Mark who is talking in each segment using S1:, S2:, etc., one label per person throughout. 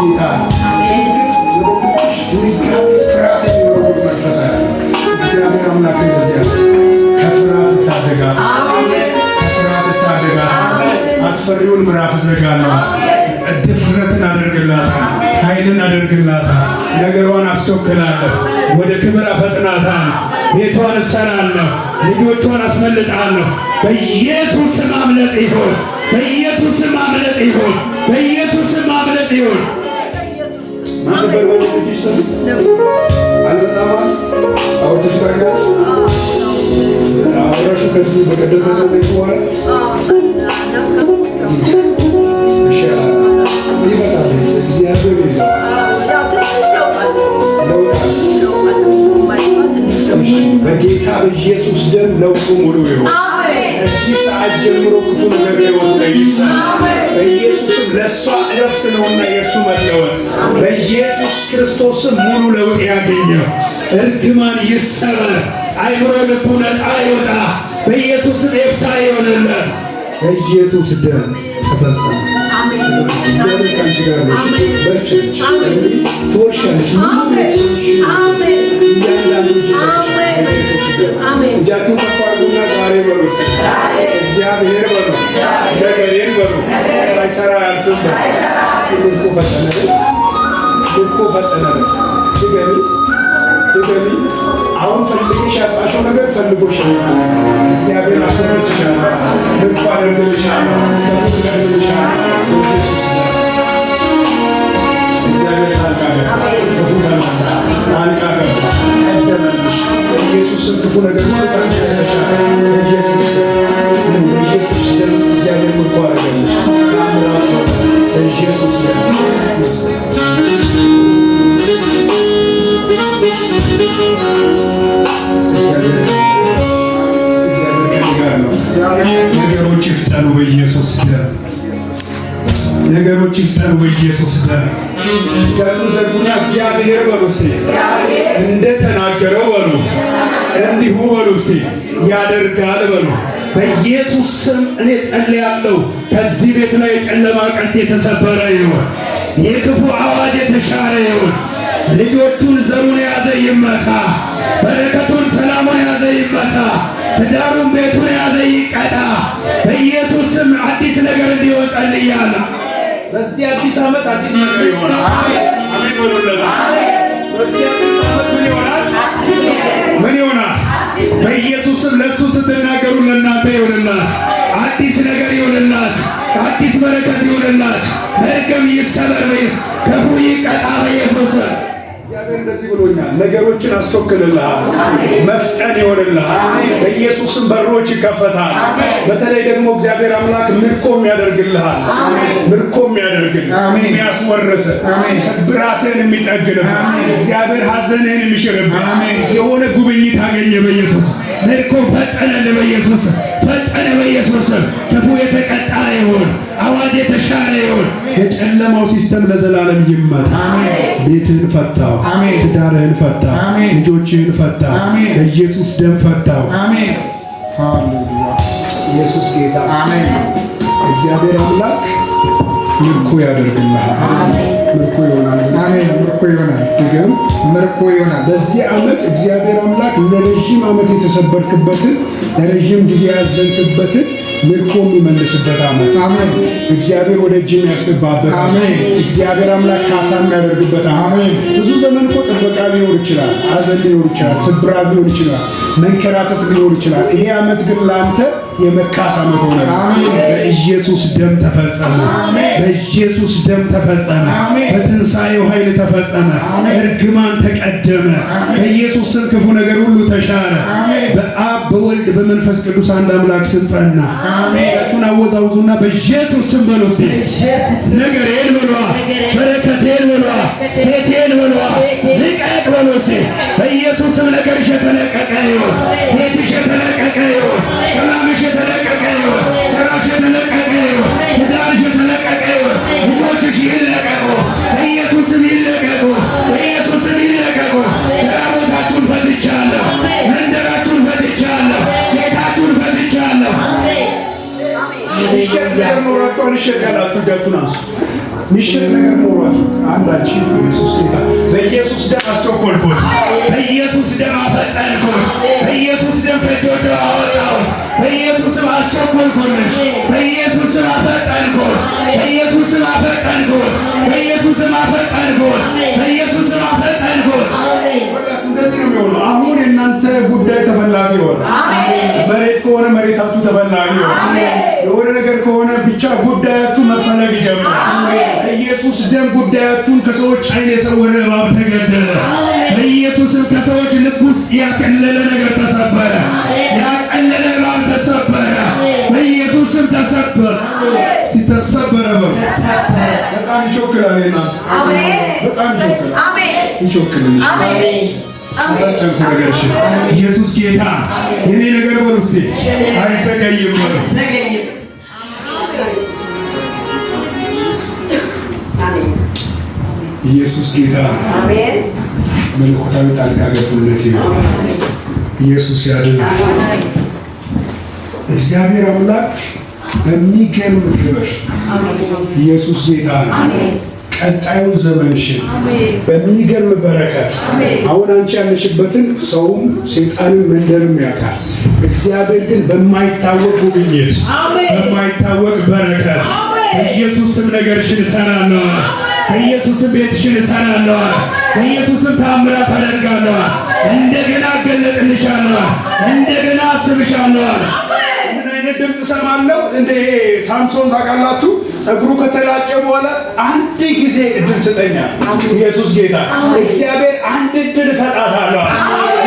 S1: ጌታ ፍርሃት የሚወረውር መንፈስ አለ። እግዚአብሔር አምላክ እንደዚያ ከፍርሃት ይታደጋል፣ ከፍርሃት ይታደጋል። አስፈሪውን ምዕራፍ እዘጋለሁ። ድፍረትን አደርግላታል፣ ኃይልን አደርግላታል። ነገሯን አስቸክላለሁ፣ ወደ ክብር አፈጥናታለሁ። ቤቷን እሰራለሁ፣ ልጆቿን አስመልጣለሁ። በኢየሱስ ስም አምለጥ ይሁን፣ በኢየሱስ ስም አምለጥ ይሁን፣ በኢየሱስ ስም አምለጥ ይሁን።
S2: ነበር ወደ ልጅ አልመጣም አውርተሽ ታውቂያለሽ? አውራሹ ከዚህ በቀደም ከሰለኝ በኋላ ይመጣል። እግዚአብሔር ይዛል በጌታ በኢየሱስ ደም ለውጡ ሙሉ ይሁን። እዚህ ሰዓት ጀምሮ ክፉ ነገር ሊወጣ ይሰማ። በኢየሱስም ለእሷ እረፍት ነውና የእሱ መለወጥ በኢየሱስ ክርስቶስም ሙሉ ለውጥ ያገኘው። እርግማን ይሰበር፣ አይምሮ ልቡ ነፃ ይወጣ። በኢየሱስም ኤፍታ ይሆንለት። በኢየሱስ ደም ተፈጸመ። እግዚአብሔር ካንቺ ጋር ነው። በርቺ፣ ጸልይ፣ ትወርሻለሽ። እጃችሁን ከፍ አድርጉና ዛሬ በሉ፣ እግዚአብሔር በሉ፣ ነገሬን በሉ፣ ሳይሰራ አያልፍም። ልኮ ፈጠነ፣ ልኮ ፈጠነ። ድገሚ፣ ድገሚ። አሁን ፈልግሽ ያጣሽው ነገር ፈልጎሻል። እግዚአብሔር አስመልስሻለሁ፣ ልኮ አደርግልሻለሁ፣ ከፍ አደርግልሻለሁ። እግዚአብሔር ጣልቃ ገባ፣ ክፉ ተመታ፣ ጣልቃ ገባ፣ ቀደመልሽ። በኢየሱስም ክፉ ነገር ተቀደመሻል። በኢየሱስ ደም፣ በኢየሱስ ደም እግዚአብሔር ምርኮ አደረገልሽ። ታምራት ነው። በኢየሱስ ደም ነገሮች ይፍጠኑ በኢየሱስ ደም፣ ነገሮች ይፍጠኑ በኢየሱስ ደም። እጃችሁን ዘርጉና እግዚአብሔር በሉ እስቲ፣ እንደተናገረው በሉ፣ እንዲሁ በሉ እስቲ፣ ያደርጋል በሉ። በኢየሱስ ስም እኔ ጸልያለሁ። ከዚህ ቤት ላይ የጨለማ ቀስት የተሰበረ ይሁን፣ የክፉ አዋጅ የተሻረ ይሁን። ልጆቹን ዘሩን የያዘ ይመታ፣ በረከቱን ሰላሙን የያዘ ይመታ፣ ትዳሩን ቤቱን የያዘ ይቀጣ። በኢየሱስ ስም አዲስ ነገር እንዲሆን ጸልያለሁ። በዚህ አዲስ ዓመት አዲስ ነገር ይሆናል። አሜን በሉለት። በዚህ አዲስ ዓመት ምን ይሆናል? ምን ይሆናል? በኢየሱስ ስም ለእሱ ስትናገሩ ለእናንተ ይሆንላችሁ። አዲስ ነገር ይሆንላችሁ። አዲስ በረከት ይሆንላችሁ። መርገም ይሰበር፣ ክፉ ይቀጣ በኢየሱስ ስም። እግዚአብሔር እንደዚህ ብሎኛል፣ ነገሮችን አስቸክልልሃል፣ መፍጠን ይሆንልሃል። በኢየሱስም በሮች ይከፈታል። በተለይ ደግሞ እግዚአብሔር አምላክ ምርኮም ያደርግልሃል፣ ምርኮም ያደርግል፣ የሚያስወርስ ስብራትን የሚጠግንህ እግዚአብሔር ሐዘንህን የሚሽርብህ የሆነ ጉብኝት አገኘ በኢየሱስ ምርኮ ፈጠነል በኢየሱስ ፈጠነ በኢየሱስ ክፉ የተቀጣ ይሁን፣ አዋጅ የተሻረ ይሁን። የጨለማው ሲስተም ለዘላለም ይመታ። ቤትህን ፈታው፣ ትዳርህን ፈታው፣ ልጆችህን ፈታው፣ በኢየሱስ ደም ፈታው። አሜን። ሃሌሉያ። ኢየሱስ ጌታ። አሜን። እግዚአብሔር አምላክ ምርኮ ያደርግልሃል። ምርኮ ይሆናል። አሜን። ምርኮ ይሆናል። ድገም፣ ምርኮ ይሆናል። በዚህ ዓመት እግዚአብሔር አምላክ ለረጅም ዓመት የተሰበርክበትን ለረጅም ጊዜ ያዘንክበትን ምርኮ የሚመልስበት ዓመት። አሜን። እግዚአብሔር ወደ እጅ የሚያስገባበት። አሜን። እግዚአብሔር አምላክ ካሳ የሚያደርግበት። አሜን። ብዙ ዘመን እኮ ጥበቃ ሊኖር ይችላል፣ ሐዘን ሊኖር ይችላል፣ ስብራት ሊኖር ይችላል፣ መንከራተት ሊኖር ይችላል። ይሄ ዓመት ግን ለአንተ የመካስ ዓመት ሆነ። በኢየሱስ ደም ተፈጸመ። በኢየሱስ ደም ተፈጸመ። በትንሣኤው ኃይል ተፈጸመ። እርግማን ተቀደመ። በኢየሱስ ስም ክፉ ነገር ሁሉ ተሻረ። በአብ በወልድ በመንፈስ ቅዱስ አንድ አምላክ ስም ጸና። አሜን። አወዛውዙና በኢየሱስ ስም በሉ እስቲ ነገሬን በሉ፣ በረከቴን በሉ፣ ቤቴን በሉ፣ ልቀቅ በሉ እስቲ በኢየሱስ ስም ነገርሽ የተለቀቀ ይሁን፣ ቤትሽ የተለቀቀ ይሁን፣ ሰላምሽ የተለቀቀ ይሁን፣ ስራሽ የተለቀቀ ይሁን፣ ትዳርሽ የተለቀቀ ይሁን፣ ልጆችሽ ይለቀቁ፣ በኢየሱስ ስም ይለቀቁ፣ በኢየሱስ ስም ይለቀቁ። ስራ ቦታችሁን ፈትቻለሁ፣ መንደራችሁን ፈትቻለሁ፣ ቤታችሁን ፈትቻለሁ። ሚሸጥ ነገር ኖሯችሁ አልሸጥ ያላችሁ እጃችሁን አንሱ። ሚሸጥ ነገር ኖሯችሁ በኢየሱስም አፈጠንኩት፣ በኢየሱስም አፈጠንኩት። ወላችሁ እንደዚህ ነው የሚሆነው። አሁን የእናንተ ጉዳይ ተፈላጊ ይሆናል። መሬት ከሆነ መሬታችሁ ተፈላጊ ይሆናል። የሆነ ነገር ከሆነ ብቻ ጉዳያችሁ መፈለግ ይጀምራል። በኢየሱስ ደም ጉዳያችሁን ከሰዎች ዓይን የሰወረ እባብ ተገደለ። በኢየሱስም ከሰዎች ልብ ውስጥ ያቀለለ ነገር ተሰበረ። ያቀለለ እባብ ተሰበረ። በኢየሱስም ተሰበረ። እስቲ ተሰበረ በሉ። በጣም ይቾክላል። በጣም ይቾክላል። ነገርሽ ኢየሱስ ጌታ የኔ ነገር በሉ እስቲ አይዘገይም በሉ። ኢየሱስ ጌታ መለኮታዊ ጣልቃ ገብነት ይሁን። ኢየሱስ ያድናል። እግዚአብሔር አምላክ በሚገርም ክብር ኢየሱስ ጌታ ነው። ቀጣዩ ዘመንሽን በሚገርም በረከት አሁን አንቺ ያለሽበትን ሰውም ሰይጣንም መንደርም ያውቃል። እግዚአብሔር ግን በማይታወቅ ጉብኝት በማይታወቅ በረከት በኢየሱስ ስም ነገርሽን እሰራለሁ። በኢየሱስ ስም ቤትሽን እሰራለሁ። በኢየሱስ ስም ተአምራት አደርጋለሁ። እንደገና እገለጥልሻለሁ። እንደገና አስብሻለሁ። ምን አይነት ድምፅ እሰማለሁ? እንደ ሳምሶን ታውቃላችሁ? ጸጉሩ ከተላጨ በኋላ አንድ ጊዜ እድል ስጠኛ። ኢየሱስ ጌታ እግዚአብሔር አንድ እድል እሰጣታለሁ።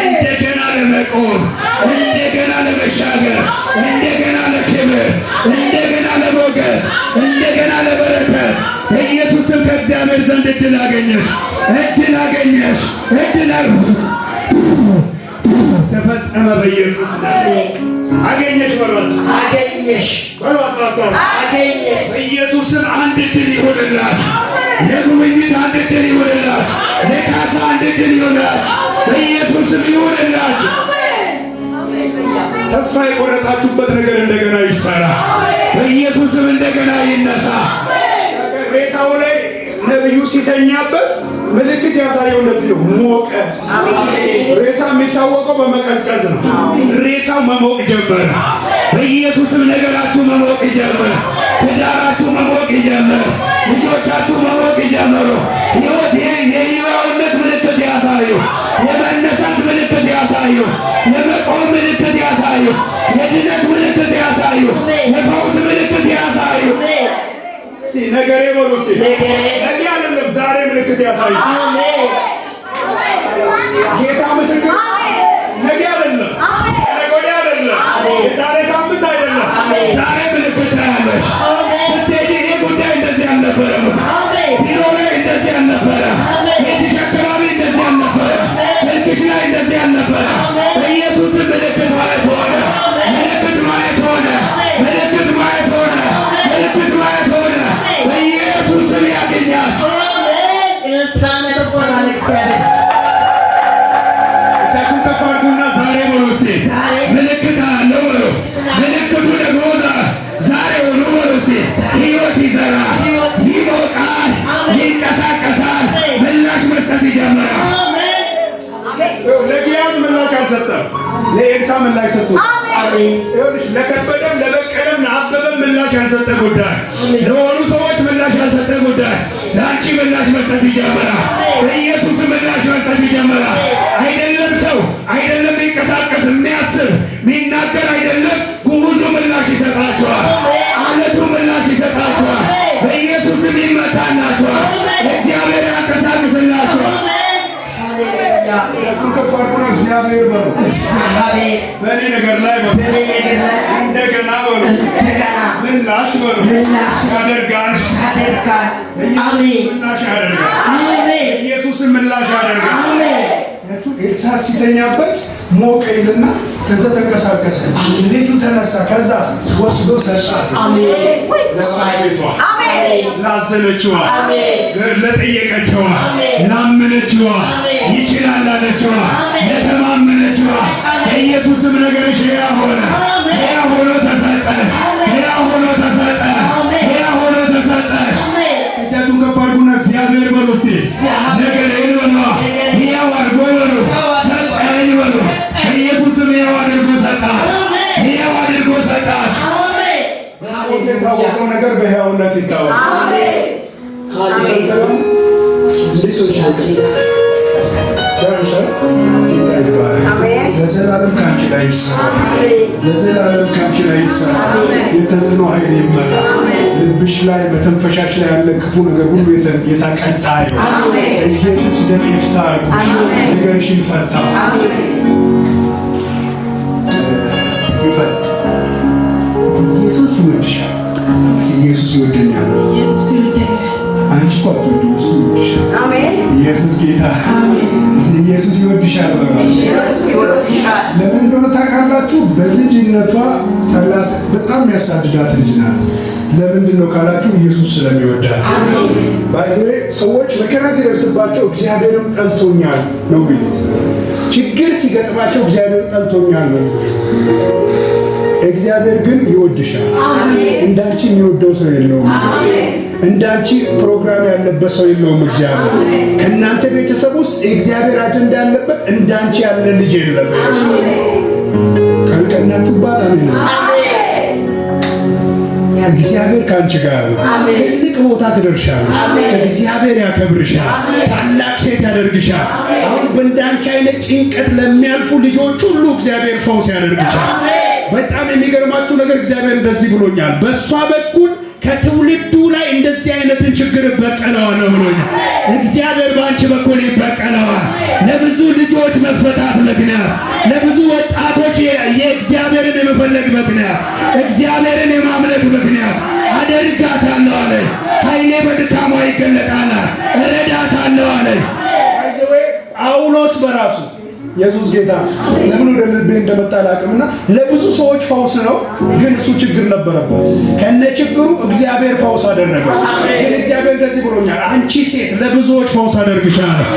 S2: እንደገና ለመቆም፣ እንደገና ለመሻገር፣ እንደገና ለክብር፣ እንደገና ለሞገስ፣ እንደገና ለበረከት በኢየሱስም ከእግዚአብሔር ዘንድ እድል አገኘሽ፣ እድል አገኘሽ፣ እድል ተፈጸመ። በኢየሱስ አገኘሽ በሏት፣ አገኘሽ በሏት፣ አገኘሽ። በኢየሱስም አንድ እድል ይሁንላት፣ ለጉብኝት አንድ እድል ይሁንላት፣ ለካሳ አንድ እድል ይሁንላት፣ በኢየሱስም ይሁንላት። ተስፋ የቆረጣችሁበት ነገር እንደገና ይሰራ፣ በኢየሱስም እንደገና ይነሳ። ሬሳው ላይ ነብዩ ሲተኛበት ምልክት ያሳየው እንደዚህ ነው። ሞቀ። ሬሳ የሚታወቀው በመቀዝቀዝ ነው። ሬሳው መሞቅ ጀመረ። በኢየሱስም ነገራችሁ መሞቅ ጀመረ። ትዳራችሁ መሞቅ ጀመረ። ልጆቻችሁ መሞቅ ጀመሩ። ሕይወት የሕያውነት ምልክት ያሳዩ፣ የመነሳት ምልክት ያሳዩ፣ የመቆም ምልክት ያሳዩ፣ የድነት ምልክት ያሳዩ፣ የፈውስ ምልክት ያሳዩ። ነገሬ በሉ እስቲ ነገ አይደለም ዛሬ ምልክት ያሳይ። ጌታ ምስክር። ነገ አይደለም፣ ነገ ወዲያ አይደለም፣ የዛሬ ሳምንት አይደለም፣ ዛሬ ምልክት ያለሽ። ስትሄጂ ይሄ ጉዳይ እንደዚህ አልነበረም፣ ቢሮ ላይ እንደዚህ አልነበረ፣ ቤትሽ አካባቢ እንደዚህ አልነበረ፣ ስልክሽ ላይ እንደዚህ አልነበረ። በኢየሱስ ምልክት ማየት ሆነ፣ ምልክት ማየት ሆነ፣ ምልክት ማየት ሆነ፣ ምልክት ማየት ሆነ። በኢየሱስ ስም ያገኛችሁ። እጃችሁን ከፍ አድርጉና ዛሬ በሉ እስቲ ምልክት አለው በሉ። ምልክቱ ደግሞ ዛሬ ሆኖ በሉ እስቲ ሕይወት ይዘራል፣ ይሞቃል፣ ይንቀሳቀሳል፣ ምላሽ መስጠት ይጀምራል። ለጊያዝ ምላሽ አልሰጠም፣ ለኤልሳ ምላሽ ሰጥቶ ይኸውልሽ ለከበደም ለበቀለም ለአበበም ምላሽ ያልሰጠ ጉዳይ፣ ለሆኑ ሰዎች ምላሽ ያልሰጠ ጉዳይ ለአንቺ ምላሽ መስጠት ይጀምራል። በኢየሱስ ምላሽ መስጠት ይጀምራል። አይደለም ሰው አይደለም የሚንቀሳቀስ የሚያስብ የሚናገር አይደለም፣ ጉዙ ምላሽ ይሰጣቸዋል። አለቱ ምላሽ ይሰጣቸዋል። በኢየሱስም ይመታላቸዋል። እግዚአብሔር ያንቀሳቅስላቸዋል። እግዚአብሔር በሉ በእኔ ነገር ላይ እንደገና በሉ ምላሽ በሉ ያደርጋል። ምላሽ ያደርጋል። ኢየሱስም ምላሽ ያደርጋል። ኤልሳ ሲተኛበት ሞቀ ይልና ከዛ ተንቀሳቀሰ። ልጁ ተነሳ። ከዛ ወስዶ ሰጣት። ለባለቤቷ፣ ላዘነችዋ፣ ለጠየቀችዋ፣ ላመነችዋ፣ ይችላል ላለችዋ፣ ለተማመነችዋ በኢየሱስም ነገርሽ ሕያው ሆነ፣ ሕያው ሆኖ ተሰጠ፣ ሕያው ሆኖ ተሰጠ፣ ሕያው ሆኖ ተሰጠሽ። እጃችሁን ከፍ አድርጉና እግዚአብሔር በሉ እስቲ ነገሬን በሉ ሕያው አድርጎ በሉ ሰጠኝ በሉ። በኢየሱስም ሕያው አድርጎ ሰጣት፣ ሕያው አድርጎ ሰጣት። የታወቀው ነገር በሕያውነት ይታወቃል። ሰላም ለዘላለም ካንቺ ላይ ይሰራ፣ ለዘላለም ካንቺ ላይ ይሰራ። የተጽዕኖ ኃይል ይመታ። ልብሽ ላይ በተንፈሻሽ ላይ ያለ ክፉ ነገር ሁሉ የተቀጣ ይሁን። ኢየሱስ ደም ይፍታ። ነገርሽን ፈታ። ኢየሱስ ይወድሻል። ኢየሱስ ይወደኛል። አንቺ እኮ አትወጂውም፣ እሱ ይወድሻል። ኢየሱስ ጌታ። ኢየሱስ ይወድሻል። ለምን እንደሆነ ታውቃላችሁ? በልጅነቷ ጠላት በጣም ያሳድዳት ልጅ ናት። ለምንድን ነው ካላችሁ? ኢየሱስ ስለሚወዳት። ባይዘዌ ሰዎች መከራ ሲደርስባቸው እግዚአብሔርም ጠልቶኛል ነው የሚሉት። ችግር ሲገጥማቸው እግዚአብሔር ጠልቶኛል ነው የሚሉት። እግዚአብሔር ግን ይወድሻል። እንዳንቺ የሚወደው ሰው የለውም። እንዳንቺ ፕሮግራም ያለበት ሰው የለውም። እግዚአብሔር ከእናንተ ቤተሰብ ውስጥ እግዚአብሔር አጀንዳ ያለበት እንዳንቺ ያለ ልጅ የለም። ካልቀናችሁባት አሜን። እግዚአብሔር ከአንቺ ጋር ነው። ትልቅ ቦታ ትደርሻለሽ። እግዚአብሔር ያከብርሻል። ታላቅ ሴት ያደርግሻል። አሁን በእንዳንቺ አይነት ጭንቀት ለሚያልፉ ልጆች ሁሉ እግዚአብሔር ፈውስ ያደርግሻል። በጣም የሚገርማችሁ ነገር እግዚአብሔር እንደዚህ ብሎኛል፣ በእሷ በኩል ከትውልዱ ላይ እንደዚህ አይነትን ችግር በቀለዋለሁ ብሎኛል። እግዚአብሔር በአንቺ በኩል ይበቀለዋል። ለብዙ ልጆች መፈታት ምክንያት፣ ለብዙ ወጣቶች የእግዚአብሔርን የመፈለግ ምክንያት፣ እግዚአብሔርን የማምለክ ምክንያት አደርጋታለሁ አለ። ኃይሌ በድካሟ ይገለጣል፣ እረዳታለሁ አለ። ጳውሎስ በራሱ ኢየሱስ ጌታ ለምን ወደ ልቤ እንደመጣ አላውቅምና ለብዙ ሰዎች ፈውስ ነው፣ ግን እሱ ችግር ነበረበት። ከነ ችግሩ እግዚአብሔር ፈውስ አደረገ። ግን እግዚአብሔር እንደዚህ ብሎኛል፣ አንቺ ሴት ለብዙዎች ፈውስ አደርግሻለሁ፣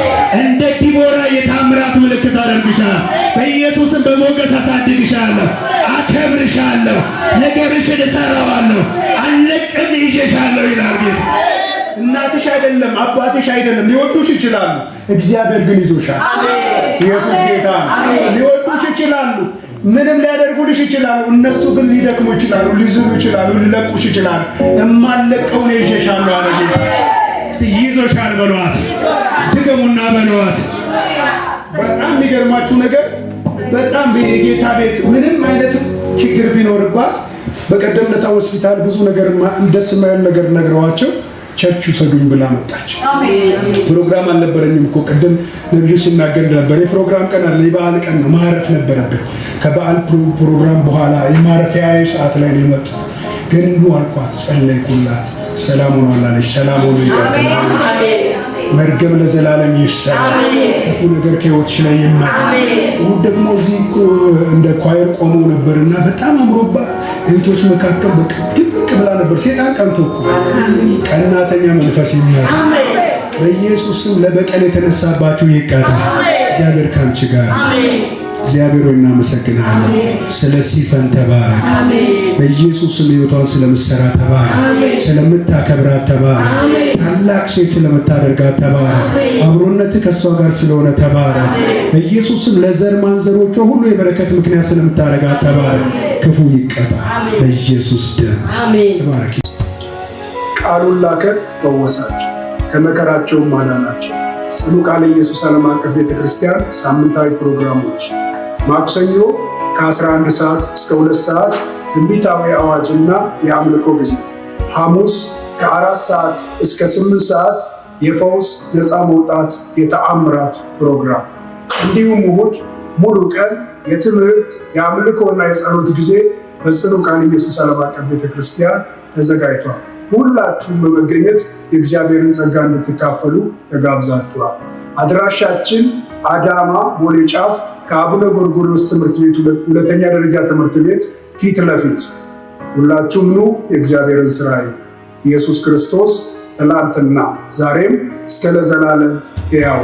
S2: እንደ ዲቦራ የታምራት ምልክት አደርግሻለሁ፣ በኢየሱስም በሞገስ አሳድግሻለሁ፣ አከብርሻለሁ፣ ነገርሽን እሰራዋለሁ፣ አልለቅም፣ ይዤሻለሁ ይላል ጌታ። እናትሽ አይደለም አባትሽ አይደለም ሊወዱሽ ይችላሉ፣ እግዚአብሔር ግን ይዞሻል። ኢየሱስ ጌታ። ሊወዱሽ ይችላሉ፣ ምንም ሊያደርጉልሽ ይችላሉ፣ እነሱ ግን ሊደክሙ ይችላሉ፣ ሊዝሉ ይችላሉ፣ ሊለቁሽ ይችላሉ። እማለቀውን ይዤሻለሁ አለ ጌታ። ይዞሻል በሏት፣ ድገሙና በሏት። በጣም የሚገርማችሁ ነገር በጣም የጌታ ቤት ምንም አይነት ችግር ቢኖርባት በቀደም ለታ ሆስፒታል ብዙ ነገር ደስ የማይል ነገር ነግረዋቸው ቸርች ውሰዱኝ ብላ መጣች። ፕሮግራም አልነበረኝም እኮ ቅድም ነብዩ ሲናገር ነበር። የፕሮግራም ቀን አለ፣ የበዓል ቀን ነው፣ ማረፍ ነበረብን። ከበዓል ፕሮግራም በኋላ የማረፊያ ሰዓት ላይ ነው የመጡት። ግን እንዱ አልኳት፣ ጸለይኩላት፣ ሰላም ሆኗል አለች። ሰላም ሆኖ ይቀጥላል። መርገም ለዘላለም ይሰራል። ክፉ ነገር ከህይወትሽ ላይ ይማር። እሑድ ደግሞ እዚህ እንደ ኳየር ቆመው ነበርና በጣም አምሮባት እህቶች መካከል በቃ ድምቅ ብላ ነበር። ሴጣን ቀንቶ እኮ ቀናተኛ መንፈስ ይመታ። በኢየሱስም ለበቀል የተነሳባችሁ ይቀጣ። እግዚአብሔር ካንቺ ጋር። እግዚአብሔር ሆይ እናመሰግናለን። ስለ ሲፈን ተባረክ። በኢየሱስም ሕይወቷን ስለምትሰራ ተባረክ። ስለምታከብራት ተባረክ። ታላቅ ሴት ስለምታደርጋት ተባረክ። አብሮነት ከእሷ ጋር ስለሆነ ተባረክ። በኢየሱስም ለዘር ማንዘሮቿ ሁሉ የበረከት ምክንያት ስለምታደርጋት ተባረክ። ክፉ ይቀጣ በኢየሱስ ደም። ተባረክ። ቃሉን ላከ፣ ፈወሳቸው፣ ከመከራቸውም አዳናቸው። ጽኑ ቃለ ኢየሱስ ዓለም አቀፍ ቤተክርስቲያን ሳምንታዊ ፕሮግራሞች ማክሰኞ ከ11 ሰዓት እስከ 2 ሰዓት ትንቢታዊ አዋጅና የአምልኮ ጊዜ፣ ሐሙስ ከ4 ሰዓት እስከ 8 ሰዓት የፈውስ ነፃ መውጣት የተአምራት ፕሮግራም፣ እንዲሁም እሑድ ሙሉ ቀን የትምህርት የአምልኮና የጸሎት ጊዜ በጽኑ ቃለ ኢየሱስ ዓለም አቀፍ ቤተክርስቲያን ተዘጋጅቷል። ሁላችሁም በመገኘት የእግዚአብሔርን ጸጋ እንድትካፈሉ ተጋብዛችኋል። አድራሻችን አዳማ ቦሌ ጫፍ ከአቡነ ጎርጎርዮስ ትምህርት ቤት ሁለተኛ ደረጃ ትምህርት ቤት ፊት ለፊት። ሁላችሁም ኑ፣ የእግዚአብሔርን ሥራ ኢየሱስ ክርስቶስ ትላንትና ዛሬም እስከ ለዘላለም ሕያው